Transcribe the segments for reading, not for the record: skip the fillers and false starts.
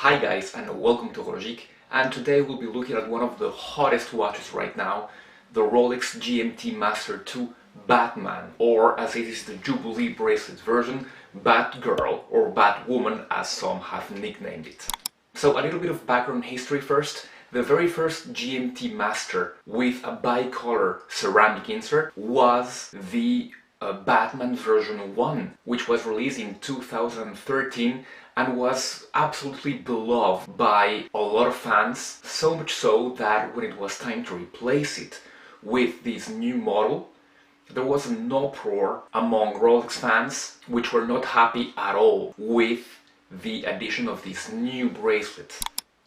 Hi guys, and welcome to Horologique, and today we'll be looking at one of the hottest watches right now, the Rolex GMT Master 2 Batman, or as it is the Jubilee bracelet version, Batgirl or Batwoman as some have nicknamed it. So a little bit of background history first. The very first GMT Master with a bicolor ceramic insert was the Batman version 1, which was released in 2013 and was absolutely beloved by a lot of fans, so much so that when it was time to replace it with this new model, there was an uproar among Rolex fans which were not happy at all with the addition of this new bracelet.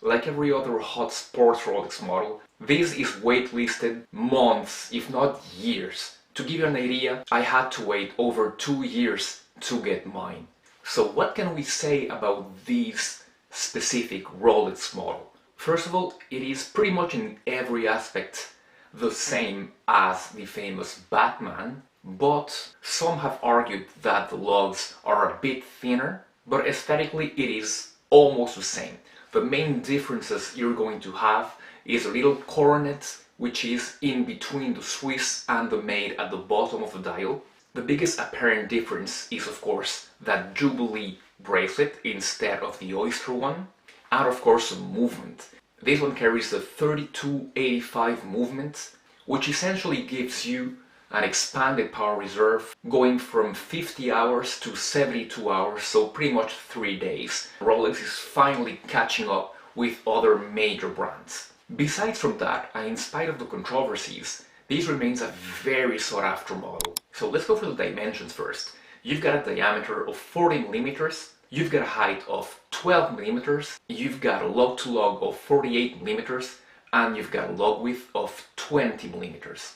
Like every other hot sports Rolex model, this is waitlisted months, if not years. To give you an idea, I had to wait over 2 years to get mine. So what can we say about this specific Rolex model? First of all, it is pretty much in every aspect the same as the famous Batman, but some have argued that the lugs are a bit thinner, but aesthetically it is almost the same. The main differences you're going to have is a little coronet, which is in between the Swiss and the maid at the bottom of the dial. The biggest apparent difference is of course that Jubilee bracelet instead of the Oyster one, and of course the movement. This one carries the 3285 movement, which essentially gives you an expanded power reserve going from 50 hours to 72 hours, so pretty much 3 days. Rolex is finally catching up with other major brands. Besides from that, and in spite of the controversies, this remains a very sought after model. So let's go for the dimensions first. You've got a diameter of 40 millimeters, you've got a height of 12 millimeters, you've got a lug to lug of 48 millimeters, and you've got a lug width of 20 millimeters.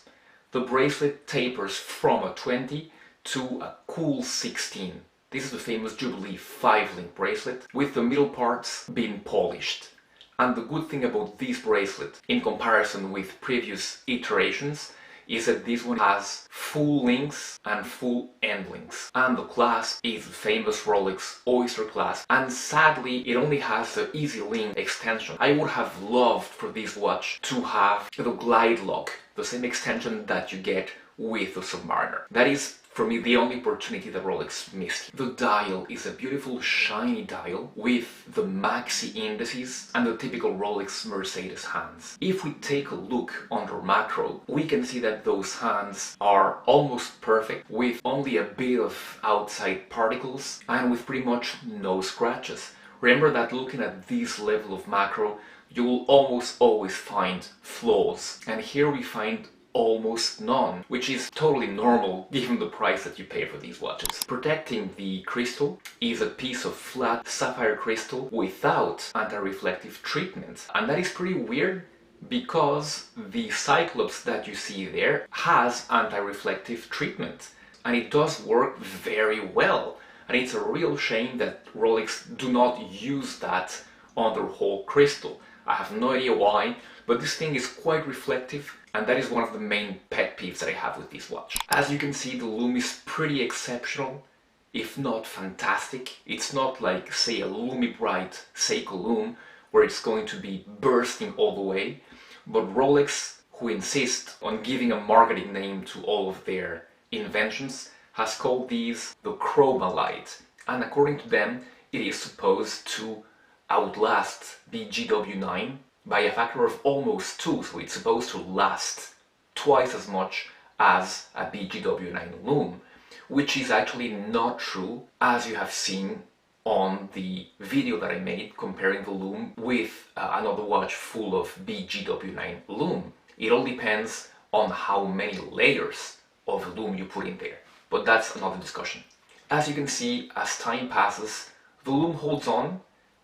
The bracelet tapers from a 20 to a cool 16. This is the famous Jubilee 5-link bracelet, with the middle parts being polished. And the good thing about this bracelet, in comparison with previous iterations, is that this one has full links and full end links. And the clasp is the famous Rolex Oyster clasp, and sadly it only has the Easy Link extension. I would have loved for this watch to have the glide lock, the same extension that you get with the Submariner. That is, for me, the only opportunity that Rolex missed. The dial is a beautiful shiny dial with the maxi indices and the typical Rolex Mercedes hands. If we take a look under macro, we can see that those hands are almost perfect with only a bit of outside particles and with pretty much no scratches. Remember that looking at this level of macro, you will almost always find flaws, and here we find almost none, which is totally normal given the price that you pay for these watches. Protecting the crystal is a piece of flat sapphire crystal without anti-reflective treatment, and that is pretty weird because the Cyclops that you see there has anti-reflective treatment, and it does work very well, and it's a real shame that Rolex do not use that on their whole crystal. I have no idea why, but this thing is quite reflective, and that is one of the main pet peeves that I have with this watch. As you can see, the Lume is pretty exceptional, if not fantastic. It's not like, say, a Lume Bright Seiko Lume, where it's going to be bursting all the way, but Rolex, who insist on giving a marketing name to all of their inventions, has called these the Chroma Light, and according to them, it is supposed to outlast the GW9 by a factor of almost 2, so it's supposed to last twice as much as a BGW9 Lume, which is actually not true, as you have seen on the video that I made comparing the Lume with another watch full of BGW9 Lume. It all depends on how many layers of Lume you put in there, but that's another discussion. As you can see, as time passes, the Lume holds on,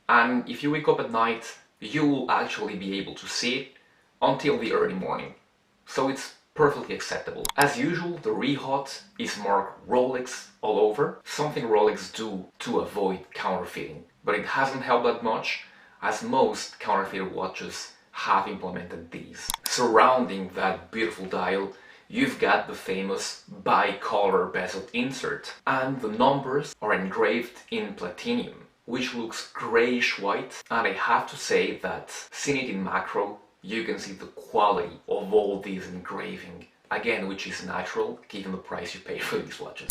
and if you wake up at night, you will actually be able to see it until the early morning. So it's perfectly acceptable. As usual, the Rehaut is marked Rolex all over, something Rolex do to avoid counterfeiting. But it hasn't helped that much, as most counterfeited watches have implemented these. Surrounding that beautiful dial, you've got the famous bicolor bezel insert, and the numbers are engraved in platinum. which looks grayish white, and I have to say that seeing it in macro, you can see the quality of all these engraving, again, which is natural given the price you pay for these watches.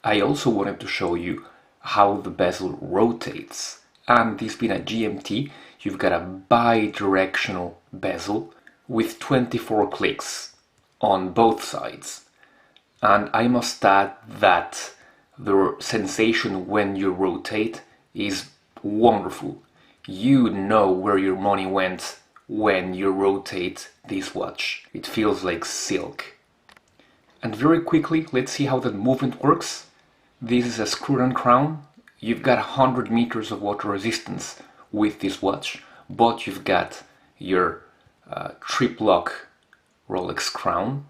I also wanted to show you how the bezel rotates, and this being a GMT, you've got a bi-directional bezel with 24 clicks on both sides. And I must add that the sensation when you rotate is wonderful. You know where your money went when you rotate this watch. It feels like silk. And very quickly, let's see how that movement works. This is a screw-on crown. You've got 100 meters of water resistance with this watch, but you've got your trip-lock Rolex crown,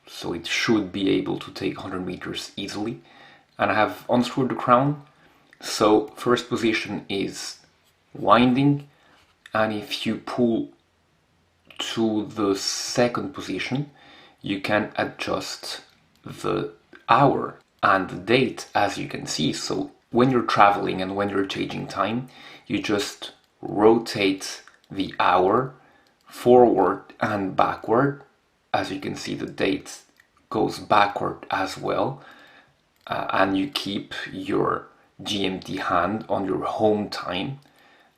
so it should be able to take 100 meters easily. And I have unscrewed the crown, so first position is winding, and if you pull to the second position, you can adjust the hour and the date, as you can see. So when you're traveling and when you're changing time, you just rotate the hour forward and backward. As you can see, the date goes backward as well, and you keep your GMT hand on your home time,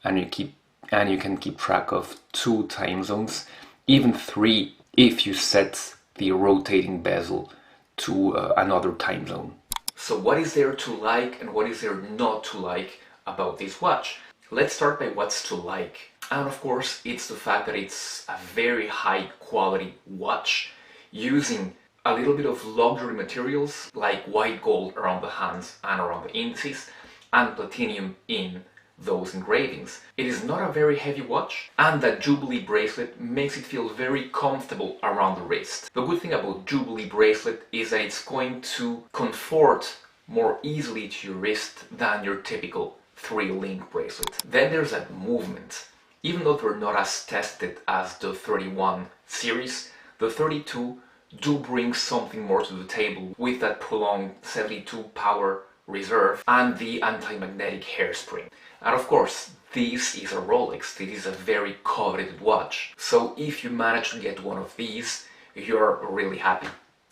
and you can keep track of 2 time zones, even 3 if you set the rotating bezel to another time zone. So what is there to like and what is there not to like about this watch? Let's start by what's to like. And of course, it's the fact that it's a very high quality watch using a little bit of luxury materials like white gold around the hands and around the indices, and platinum in those engravings. It is not a very heavy watch, and that Jubilee bracelet makes it feel very comfortable around the wrist. The good thing about Jubilee bracelet is that it's going to comfort more easily to your wrist than your typical 3-link bracelet. Then there's that movement. Even though they're not as tested as the 31 series, the 32 do bring something more to the table with that prolonged 72 power reserve and the anti-magnetic hairspring. And of course, this is a Rolex. This is a very coveted watch. So if you manage to get one of these, you're really happy.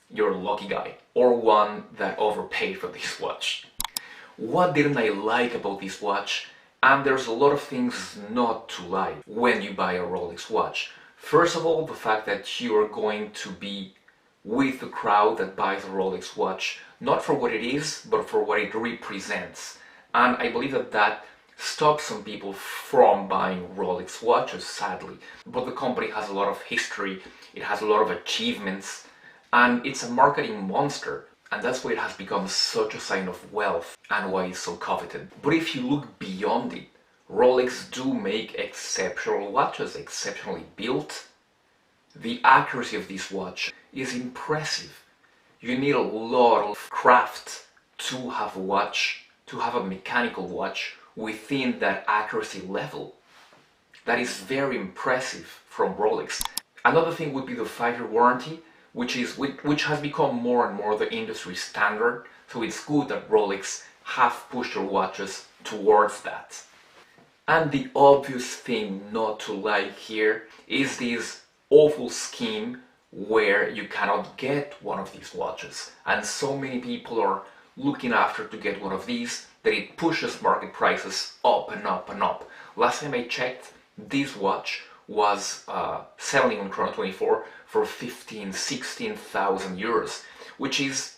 You're a lucky guy, or one that overpaid for this watch. What didn't I like about this watch? And there's a lot of things not to like when you buy a Rolex watch. First of all, the fact that you are going to be with the crowd that buys a Rolex watch, not for what it is, but for what it represents. And I believe that that stops some people from buying Rolex watches, sadly. But the company has a lot of history, it has a lot of achievements, and it's a marketing monster. And that's why it has become such a sign of wealth and why it's so coveted. But if you look beyond it, Rolex do make exceptional watches, exceptionally built. The accuracy of this watch is impressive. You need a lot of craft to have a watch, to have a mechanical watch within that accuracy level. That is very impressive from Rolex. Another thing would be the 5-year warranty, which has become more and more the industry standard. So it's good that Rolex have pushed their watches towards that. And the obvious thing not to like here is this awful scheme where you cannot get one of these watches. And so many people are looking after to get one of these that it pushes market prices up and up and up. Last time I checked, this watch was selling on Chrono24 for 16,000 euros, which is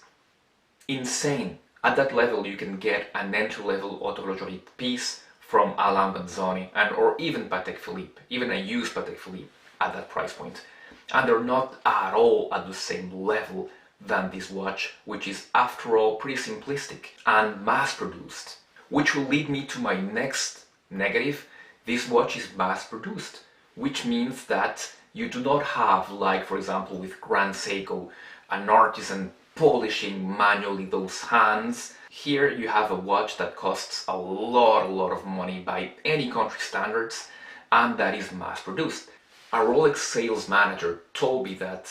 insane. At that level you can get an entry-level Horologique piece from Alain Banzoni or even Patek Philippe, even a used Patek Philippe at that price point. And they're not at all at the same level than this watch, which is after all pretty simplistic and mass-produced. Which will lead me to my next negative. This watch is mass-produced, which means that you do not have, like for example with Grand Seiko, an artisan polishing manually those hands. Here you have a watch that costs a lot of money by any country standards, and that is mass-produced. A Rolex sales manager told me that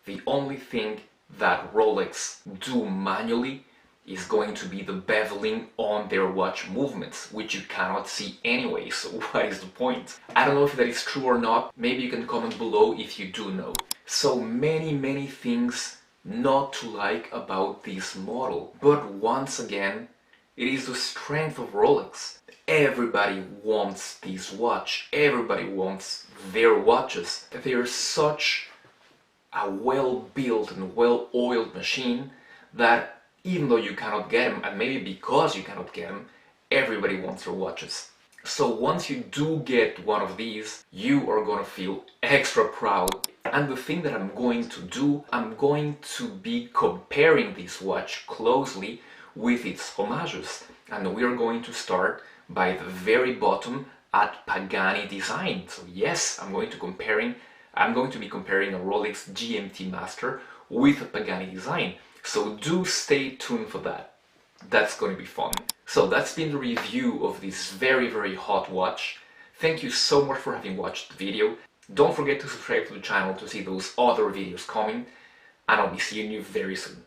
the only thing that Rolex do manually is going to be the beveling on their watch movements, which you cannot see anyway, so what is the point? I don't know if that is true or not. Maybe you can comment below if you do know. So many things not to like about this model, but once again, it is the strength of Rolex. Everybody wants this watch, everybody wants their watches. They're such a well-built and well-oiled machine that even though you cannot get them, and maybe because you cannot get them, everybody wants their watches. So once you do get one of these, you are gonna feel extra proud. And the thing that I'm going to do, I'm going to be comparing this watch closely with its homages. And we are going to start by the very bottom at Pagani Design. So yes, I'm going to be comparing a Rolex GMT Master with a Pagani Design. So do stay tuned for that. That's going to be fun. So that's been the review of this very hot watch. Thank you so much for having watched the video. Don't forget to subscribe to the channel to see those other videos coming, and I'll be seeing you very soon.